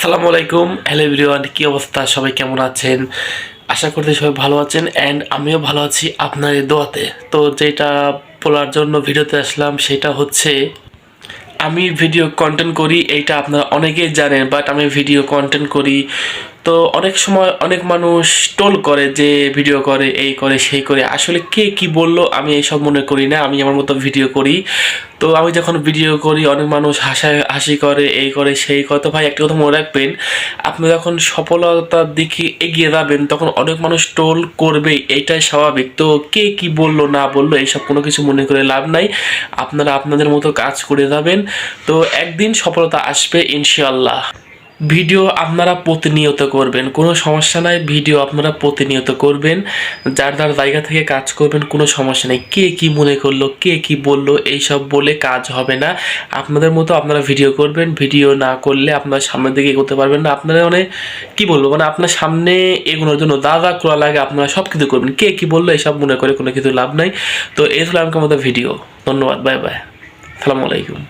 আসসালামু আলাইকুম, hello everyone, কি অবস্থা? সবাই কেমন আছেন? আশা করতে সবাই ভালো আছেন অ্যান্ড আমিও ভালো আছি আপনাদের দোয়াতে। তো যেটা বলার জন্য ভিডিওতে আসলাম সেটা হচ্ছে আমি ভিডিও কন্টেন্ট করি, এইটা আপনারা অনেকেই জানেন, বাট আমি ভিডিও কন্টেন্ট করি। তো অনেক সময় অনেক মানুষ টোল করে যে ভিডিও করে, এই করে সেই করে। আসলে কে কি বললো আমি এইসব মনে করি না, আমি আমার মতো ভিডিও করি। তো আমি যখন ভিডিও করি অনেক মানুষ হাসি করে, এই করে সেই করে। তো ভাই একটা কথা মনে রাখবেন, আপনি যখন সফলতার দিকে এগিয়ে যাবেন তখন অনেক মানুষ টোল করবেই, এইটাই স্বাভাবিক। তো কে কি বললো না বললো এইসব কোনো কিছু মনে করে লাভ নাই। আপনারা আপনাদের মতো কাজ করে যাবেন, তো একদিন সফলতা আসবে ইনশাআল্লাহ। ভিডিও আপনারা প্রতিনিয়ত করবেন, কোনো সমস্যা নাই। ভিডিও আপনারা প্রতিনিয়ত করবেন, যার যার জায়গা থেকে কাজ করবেন, কোনো সমস্যা নেই। কে কি মনে করলো, কে কি বললো, এইসব বলে কাজ হবে না। আপনাদের মতো আপনারা ভিডিও করবেন, ভিডিও না করলে আপনারা সামনের দিকে এগোতে পারবেন না। আপনারা মানে কি বলবো, মানে আপনার সামনে এগোনোর জন্য যা যা করা লাগে আপনারা সব কিছু করবেন। কে কি বললো এইসব মনে করে কোনো কিছু লাভ নাই। তো এই হলো আমাকে আমাদের ভিডিও। ধন্যবাদ, বাই বাই, আসসালামু আলাইকুম।